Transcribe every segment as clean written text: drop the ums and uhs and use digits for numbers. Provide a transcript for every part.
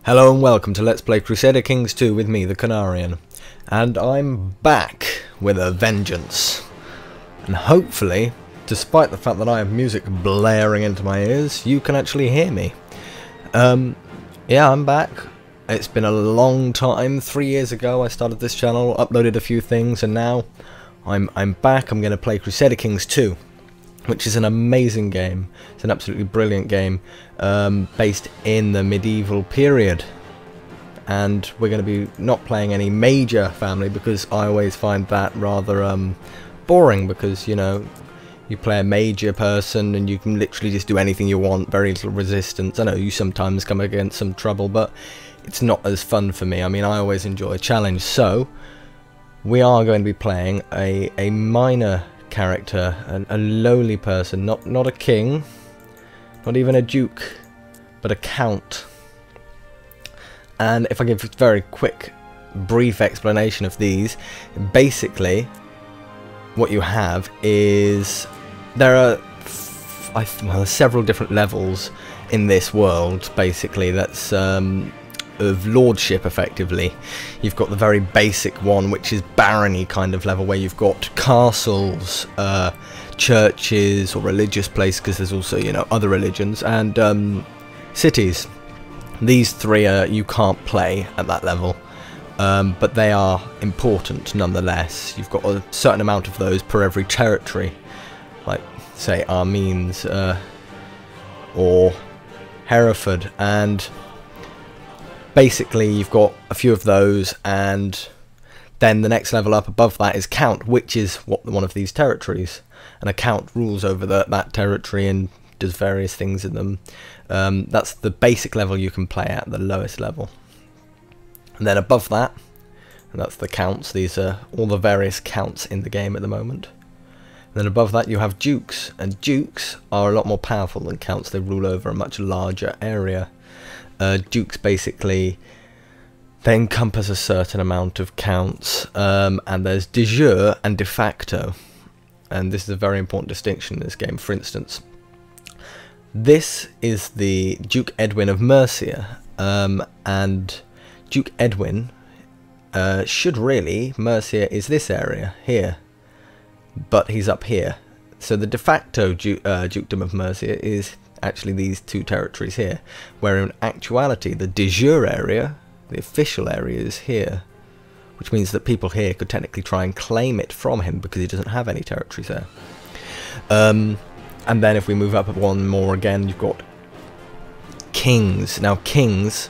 Hello and welcome to Let's Play Crusader Kings 2 with me, the Canarian. And I'm back with a vengeance. And hopefully, despite the fact that I have music blaring into my ears, you can actually hear me. Yeah, I'm back. It's been a long time. 3 years ago I started this channel, uploaded a few things, and now I'm back. I'm going to play Crusader Kings 2. Which is an amazing game. It's an absolutely brilliant game, based in the medieval period. And we're going to be not playing any major family, because I always find that rather boring, because, you know, you play a major person and you can literally just do anything you want, very little resistance. I know you sometimes come against some trouble, but it's not as fun for me. I mean, I always enjoy a challenge. So, we are going to be playing a minor character, a lowly person, not a king, not even a duke, but a count. And if I give a very quick, brief explanation of these, basically what you have is there are several different levels in this world, basically, that's of lordship, effectively. You've got the very basic one, which is barony kind of level, where you've got castles, churches or religious places, because there's also, you know, other religions, and cities. These three you can't play at that level, but they are important nonetheless. You've got a certain amount of those per every territory, like say Armenes or Hereford, and basically you've got a few of those, and then the next level up above that is count, which is one of these territories, and a count rules over that territory and does various things in them. That's the basic level you can play at, the lowest level. And then above that, and that's the counts. These are all the various counts in the game at the moment. And then above that you have dukes, and dukes are a lot more powerful than counts. They rule over a much larger area. Dukes basically, they encompass a certain amount of counts, and there's de jure and de facto, and this is a very important distinction in this game. For instance, this is the Duke Edwin of Mercia, and Duke Edwin Mercia is this area here, but he's up here. So the de facto Dukedom of Mercia is actually these two territories here, where in actuality the de jure area, the official area, is here, which means that people here could technically try and claim it from him because he doesn't have any territories there. And then if we move up one more again, you've got kings. Now kings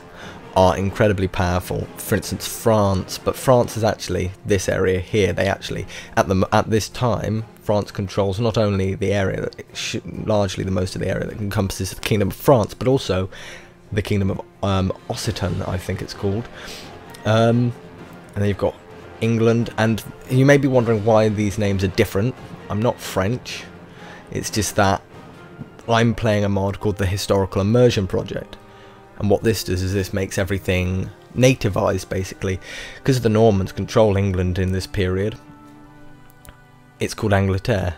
are incredibly powerful. For instance, France, but France is actually this area here. They actually, at this time, France controls not only the area, largely the most of the area that encompasses the Kingdom of France, but also the Kingdom of Occitan, I think it's called. And then you've got England, and you may be wondering why these names are different. I'm not French. It's just that I'm playing a mod called the Historical Immersion Project. And what this does is this makes everything nativized, basically. Because the Normans control England in this period, it's called Angleterre.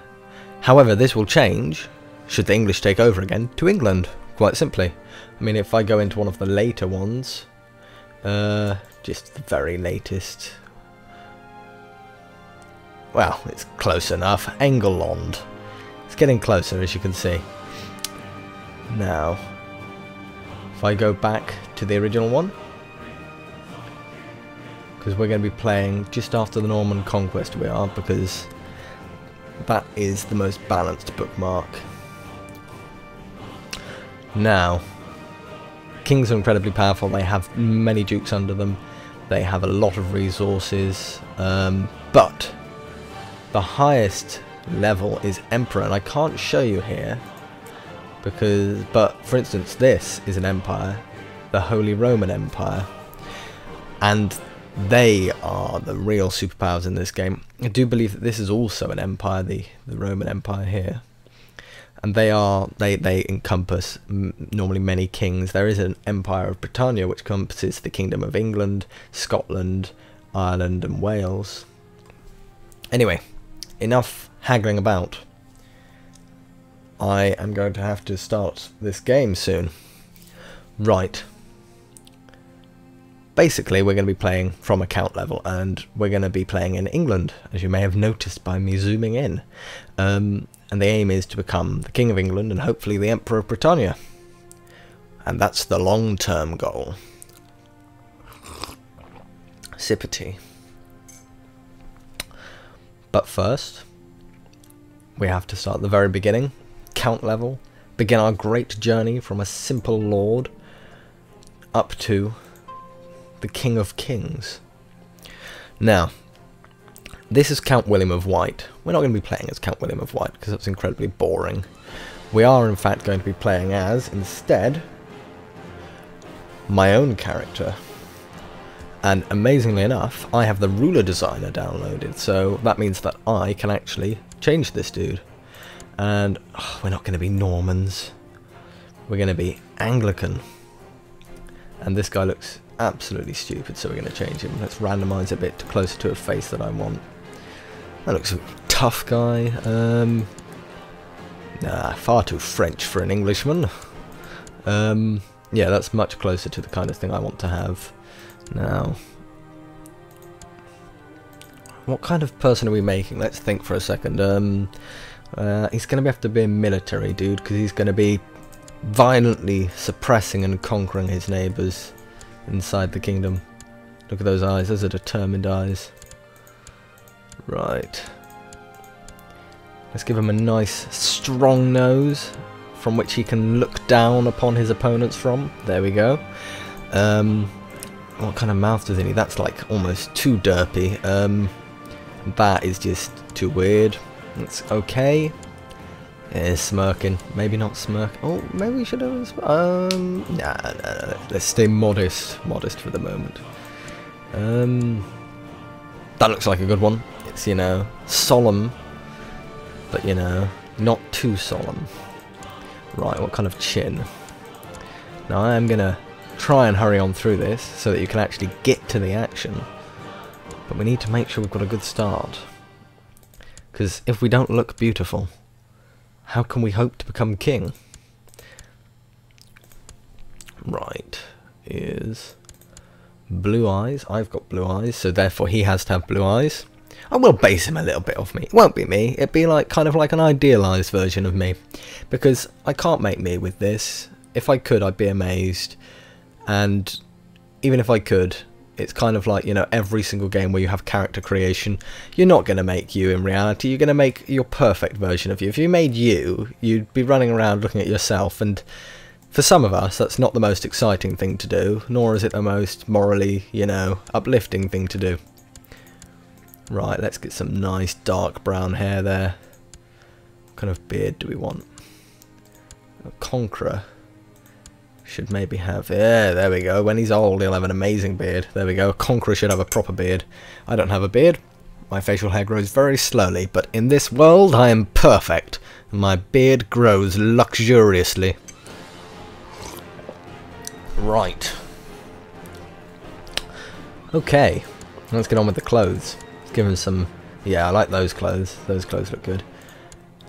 However, this will change, should the English take over again, to England, quite simply. I mean, if I go into one of the later ones, just the very latest, well, it's close enough, Engelland. It's getting closer, as you can see. Now, if I go back to the original one, because we're going to be playing just after the Norman conquest, we are, because that is the most balanced bookmark. Now, kings are incredibly powerful. They have many dukes under them. They have a lot of resources, but the highest level is emperor, and I can't show you here but for instance, this is an empire, the Holy Roman Empire, and they are the real superpowers in this game. I do believe that this is also an empire, the Roman Empire here, and they encompass normally many kings. There is an Empire of Britannia, which encompasses the Kingdom of England, Scotland, Ireland, and Wales. Anyway, enough haggling about. I am going to have to start this game soon. Right. basically we're going to be playing from a count level, and we're going to be playing in England, as you may have noticed by me zooming in. And the aim is to become the King of England and hopefully the Emperor of Britannia. And that's the long-term goal. Sip of tea. But first, we have to start at the very beginning, count level, begin our great journey from a simple lord up to the King of Kings. Now, this is Count William of White. We're not going to be playing as Count William of White because that's incredibly boring. We are in fact going to be playing as, instead, my own character. And amazingly enough, I have the ruler designer downloaded, so that means that I can actually change this dude. And we're not going to be Normans, we're going to be Anglican. And this guy looks absolutely stupid, so we're going to change him. Let's randomise a bit closer to a face that I want. That looks a tough guy. Nah, far too French for an Englishman. Yeah, that's much closer to the kind of thing I want to have. Now, what kind of person are we making? Let's think for a second. He's going to have to be a military dude, because he's going to be violently suppressing and conquering his neighbours inside the kingdom. Look at those eyes, those are determined eyes. Right. Let's give him a nice strong nose from which he can look down upon his opponents from. There we go. What kind of mouth does he need? That's like almost too derpy. That is just too weird. It's okay. Yeah, smirking. Maybe not smirk. Oh, maybe we should have. Nah. Let's stay modest. Modest for the moment. That looks like a good one. It's, you know, solemn, but, you know, not too solemn. Right, what kind of chin? Now I am gonna try and hurry on through this so that you can actually get to the action, but we need to make sure we've got a good start, because if we don't look beautiful, how can we hope to become king? Right, is blue eyes. I've got blue eyes, so therefore he has to have blue eyes. I will base him a little bit off me. It won't be me, it'd be like kind of like an idealised version of me, because I can't make me with this. If I could, I'd be amazed. And even if I could, it's kind of like, you know, every single game where you have character creation, you're not going to make you in reality, you're going to make your perfect version of you. If you made you, you'd be running around looking at yourself, and for some of us, that's not the most exciting thing to do, nor is it the most morally, you know, uplifting thing to do. Right, let's get some nice dark brown hair there. What kind of beard do we want? A conqueror should maybe have, yeah, there we go. When he's old, he'll have an amazing beard. There we go. A conqueror should have a proper beard. I don't have a beard. My facial hair grows very slowly, but in this world, I am perfect. My beard grows luxuriously. Right. Okay, let's get on with the clothes. Let's give him some, yeah, I like those clothes. Those clothes look good.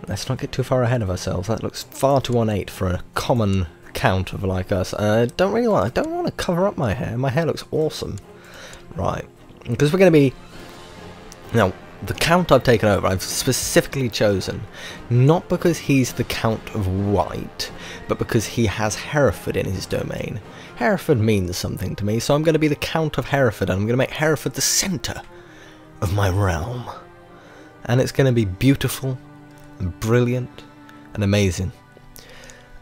Let's not get too far ahead of ourselves. That looks far too ornate for a common count of like us. I don't want to cover up my hair. My hair looks awesome. Right, because we're going to be, now the count I've taken over, I've specifically chosen not because he's the Count of White, but because he has Hereford in his domain. Hereford means something to me, so I'm going to be the Count of Hereford, and I'm going to make Hereford the centre of my realm, and it's going to be beautiful and brilliant and amazing.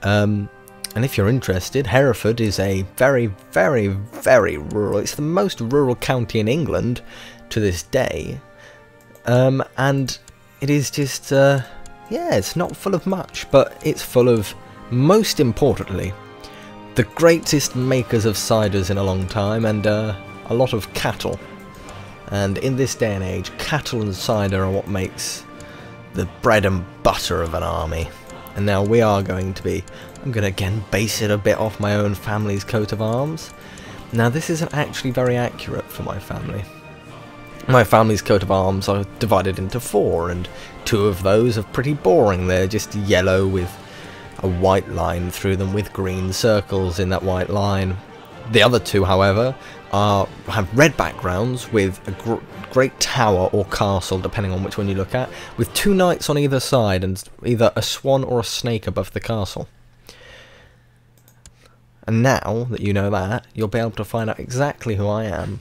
And if you're interested, Hereford is a very, very, very rural, it's the most rural county in England to this day, and it is just, yeah, it's not full of much, but it's full of, most importantly, the greatest makers of ciders in a long time, and a lot of cattle. And in this day and age, cattle and cider are what makes the bread and butter of an army. And now we are going to be, I'm going to again base it a bit off my own family's coat of arms. Now this isn't actually very accurate for my family. My family's coat of arms are divided into 4, and 2 of those are pretty boring. They're just yellow with a white line through them with green circles in that white line. The other 2, however, have red backgrounds with a great tower or castle, depending on which one you look at, with 2 knights on either side and either a swan or a snake above the castle. And now that you know that, you'll be able to find out exactly who I am.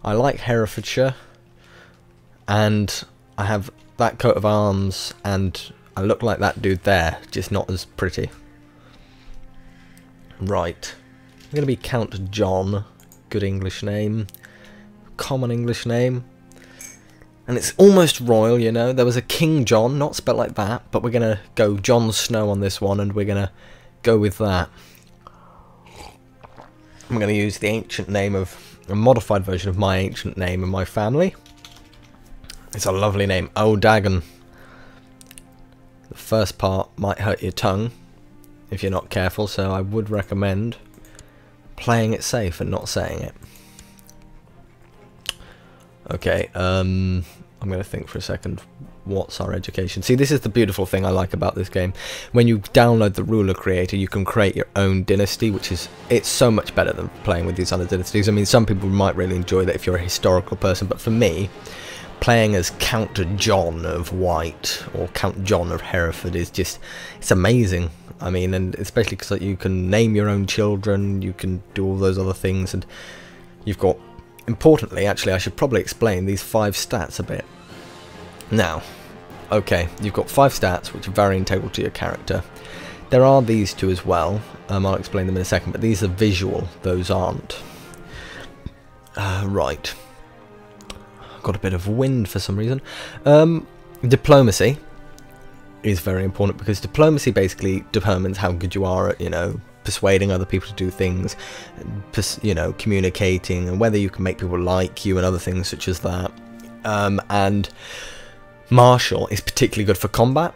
I like Herefordshire, and I have that coat of arms, and I look like that dude there, just not as pretty. Right. I'm going to be Count John. Good English name. Common English name. And it's almost royal, you know. There was a King John, not spelled like that, but we're going to go Jon Snow on this one, and we're going to go with that. I'm going to use the ancient name of a modified version of my ancient name in my family. It's a lovely name, Aodagan. The first part might hurt your tongue if you're not careful, so I would recommend playing it safe and not saying it. Okay, I'm going to think for a second. What's our education? See, this is the beautiful thing I like about this game. When you download the ruler creator, you can create your own dynasty, which is, it's so much better than playing with these other dynasties. I mean, some people might really enjoy that if you're a historical person, but for me, playing as Count John of White or Count John of Hereford is just, it's amazing. I mean, and especially because you can name your own children, you can do all those other things, and you've got, importantly, actually, I should probably explain these 5 stats a bit. Now, okay, you've got 5 stats which are very integral to your character. There are these 2 as well. I'll explain them in a second, but these are visual, those aren't. Right. Got a bit of wind for some reason. Diplomacy is very important, because diplomacy basically determines how good you are at, you know, persuading other people to do things, you know, communicating, and whether you can make people like you and other things such as that. And martial is particularly good for combat.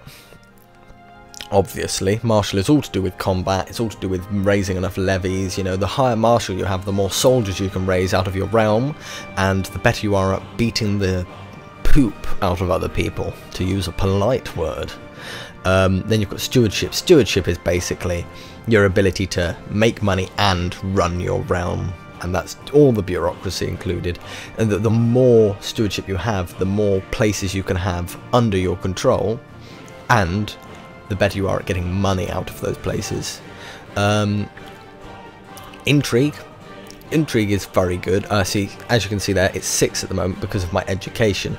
Obviously, martial is all to do with combat, it's all to do with raising enough levies. You know, the higher martial you have, the more soldiers you can raise out of your realm, and the better you are at beating the poop out of other people, to use a polite word. Then you've got stewardship. Stewardship is basically your ability to make money and run your realm, and that's all the bureaucracy included. And the more stewardship you have, the more places you can have under your control, and the better you are at getting money out of those places. Intrigue is very good. See, as you can see there, it's 6 at the moment because of my education.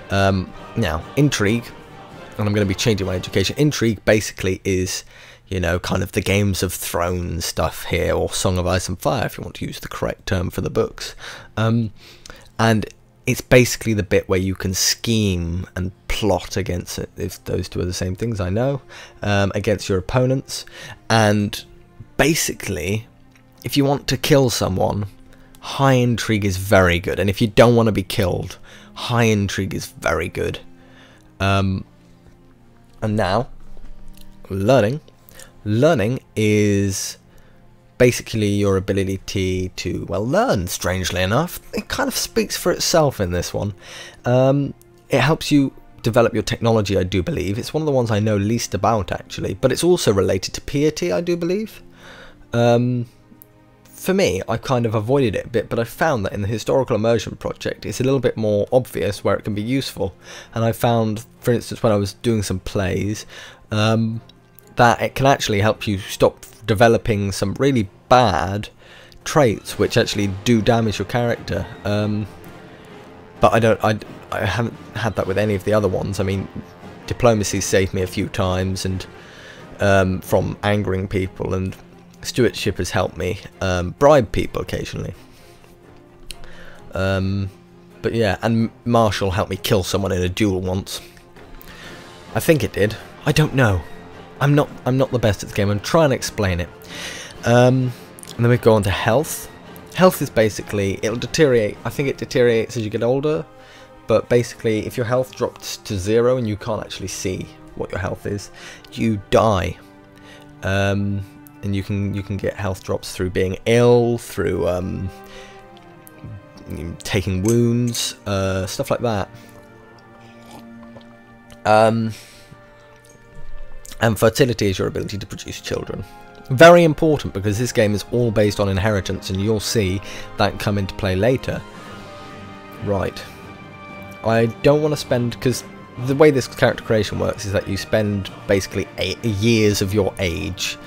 Now, intrigue, and I'm going to be changing my education. Intrigue basically is, you know, kind of the Games of Thrones stuff here, or Song of Ice and Fire, if you want to use the correct term for the books. And it's basically the bit where you can scheme and plot against it, if those 2 are the same things, I know, against your opponents. And basically, if you want to kill someone, high intrigue is very good. And if you don't want to be killed, high intrigue is very good. And now, learning. Learning is basically your ability to, well, learn, strangely enough. It kind of speaks for itself in this one. It helps you develop your technology, I do believe. It's one of the ones I know least about, actually. But it's also related to piety, I do believe. For me, I kind of avoided it a bit, but I found that in the Historical Immersion project, it's a little bit more obvious where it can be useful. And I found, for instance, when I was doing some plays, that it can actually help you stop developing some really bad traits which actually do damage your character. But I haven't had that with any of the other ones. I mean, diplomacy saved me a few times, and from angering people, and stewardship has helped me bribe people occasionally. But yeah, and martial helped me kill someone in a duel once. I think it did. I don't know. I'm not the best at the game. I'm trying to explain it. And then we go on to health. Health is basically, it'll deteriorate. I think it deteriorates as you get older. But basically, if your health drops to 0 and you can't actually see what your health is, you die. And you can get health drops through being ill, through taking wounds, stuff like that. And fertility is your ability to produce children, Very important, because this game is all based on inheritance, and you'll see that come into play later. Right. I don't want to spend, because the way this character creation works is that you spend basically 8 years of your age.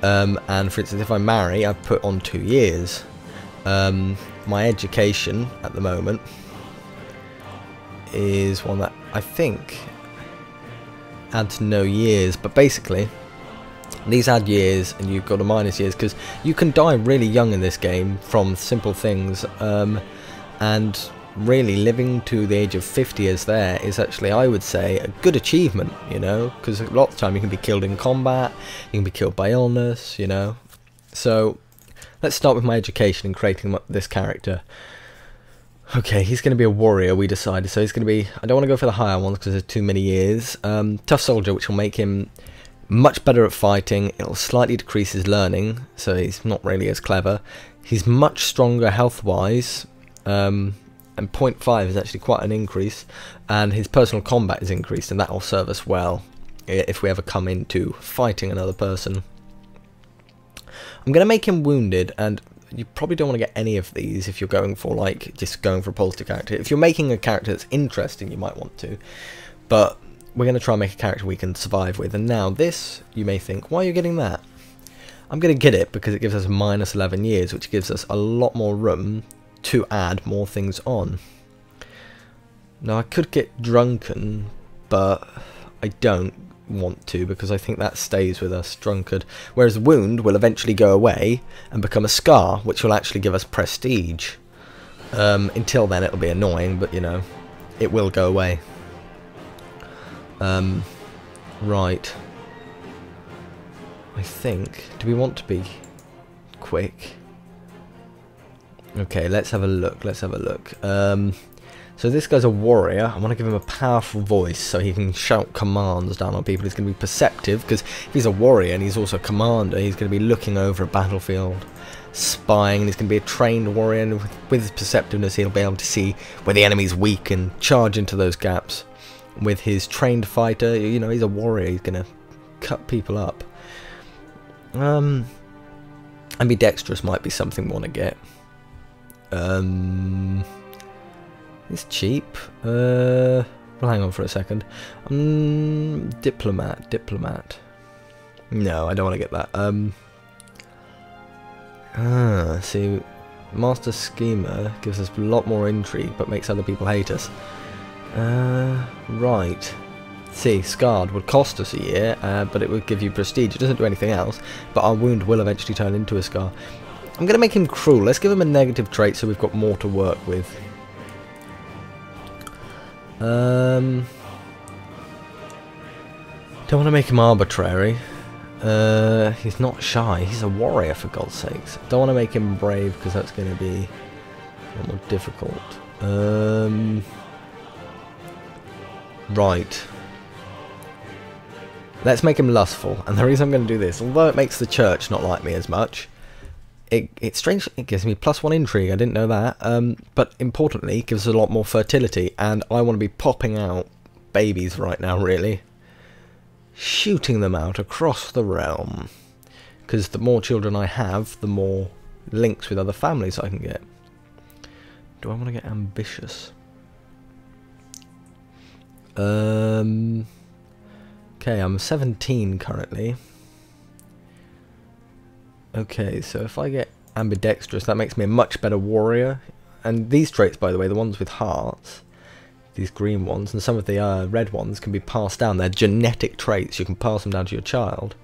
And for instance, if I marry, I put on 2 years. My education at the moment is one that I think adds no years, but basically these add years, and you've got a minus years, because you can die really young in this game from simple things, and really living to the age of 50 is actually, I would say, a good achievement, you know, because a lot of the time you can be killed in combat, you can be killed by illness, you know. So let's start with my education and creating this character. Okay, he's going to be a warrior, we decided, so he's going to be, I don't want to go for the higher ones because there's too many years. Tough soldier, which will make him much better at fighting. It'll slightly decrease his learning, so he's not really as clever. He's much stronger health-wise, and 0.5 is actually quite an increase, and his personal combat is increased, and that will serve us well if we ever come into fighting another person. I'm going to make him wounded, and you probably don't want to get any of these if you're going for, like, just going for a positive character. If you're making a character that's interesting, you might want to, but we're going to try and make a character we can survive with. And now this, you may think, why are you getting that? I'm going to get it because it gives us minus 11 years, which gives us a lot more room to add more things on. Now I could get drunken, but I don't want to, because I think that stays with us, drunkard, whereas the wound will eventually go away and become a scar, which will actually give us prestige. Until then it'll be annoying, but you know, it will go away. Right, I think, do we want to be quick? Okay, let's have a look, so this guy's a warrior. I want to give him a powerful voice so he can shout commands down on people. He's going to be perceptive, because if he's a warrior and he's also a commander, he's going to be looking over a battlefield, spying, and he's going to be a trained warrior, and with his perceptiveness he'll be able to see where the enemy's weak and charge into those gaps. With his trained fighter, you know, he's a warrior, he's going to cut people up. Ambidextrous might be something we want to get. It's cheap. Well, hang on for a second. Diplomat. No, I don't want to get that. See, Master Schemer gives us a lot more intrigue, but makes other people hate us. Right. See, Scarred would cost us a year, but it would give you prestige. It doesn't do anything else, but our wound will eventually turn into a scar. I'm going to make him cruel. Let's give him a negative trait so we've got more to work with. Don't want to make him arbitrary. He's not shy. He's a warrior, for God's sakes. Don't want to make him brave, because that's going to be a lot more difficult. Right. Let's make him lustful. And the reason I'm going to do this, although it makes the church not like me as much, it's strange. It gives me +1 intrigue. I didn't know that. But importantly, it gives us a lot more fertility, and I want to be popping out babies right now, really. Shooting them out across the realm. Because the more children I have, the more links with other families I can get. Do I want to get ambitious? Okay, I'm 17 currently. Okay, so if I get ambidextrous, that makes me a much better warrior. And these traits, by the way, the ones with hearts, these green ones, and some of the red ones can be passed down. They're genetic traits. You can pass them down to your child.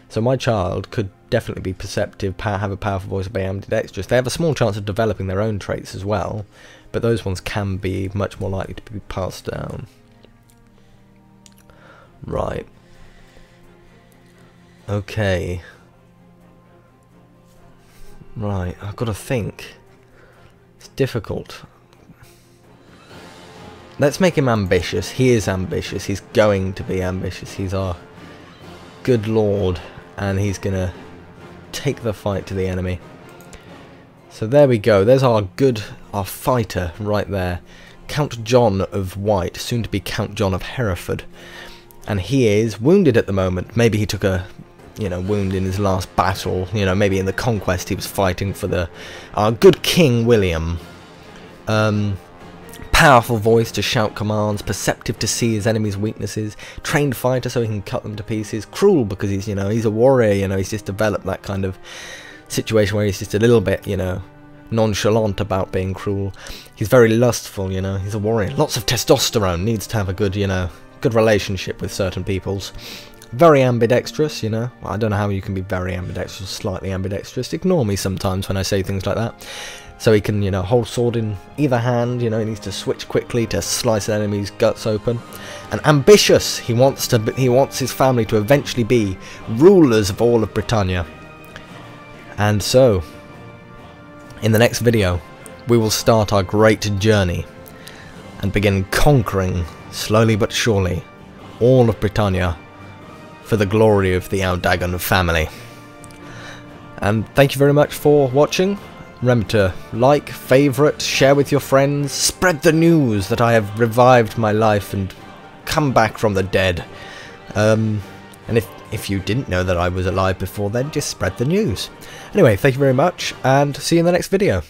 So my child could definitely be perceptive, have a powerful voice, be ambidextrous. They have a small chance of developing their own traits as well, but those ones can be much more likely to be passed down. Right. Okay. Right, I've got to think. It's difficult. Let's make him ambitious. He is ambitious. He's going to be ambitious. He's our good lord, and he's going to take the fight to the enemy. So there we go. There's our fighter right there. Count John of White, soon to be Count John of Hereford. And he is wounded at the moment. Maybe he took a you know, wound in his last battle. You know, maybe in the conquest he was fighting for the good King William. Powerful voice to shout commands, perceptive to see his enemies' weaknesses, trained fighter so he can cut them to pieces, cruel because he's, you know, he's a warrior, you know, he's just developed that kind of situation where he's just a little bit, you know, nonchalant about being cruel. He's very lustful, you know, he's a warrior. Lots of testosterone, needs to have a good, you know, good relationship with certain peoples. Very ambidextrous, you know. I don't know how you can be very ambidextrous, slightly ambidextrous. Ignore me sometimes when I say things like that. So he can, you know, hold sword in either hand, you know, he needs to switch quickly to slice an enemy's guts open. And ambitious, he wants his family to eventually be rulers of all of Britannia. And so, in the next video, we will start our great journey and begin conquering, slowly but surely, all of Britannia for the glory of the Aodagan family. And thank you very much for watching. Remember to like, favourite, share with your friends, spread the news that I have revived my life and come back from the dead. And if you didn't know that I was alive before then, just spread the news. Anyway, thank you very much, and see you in the next video.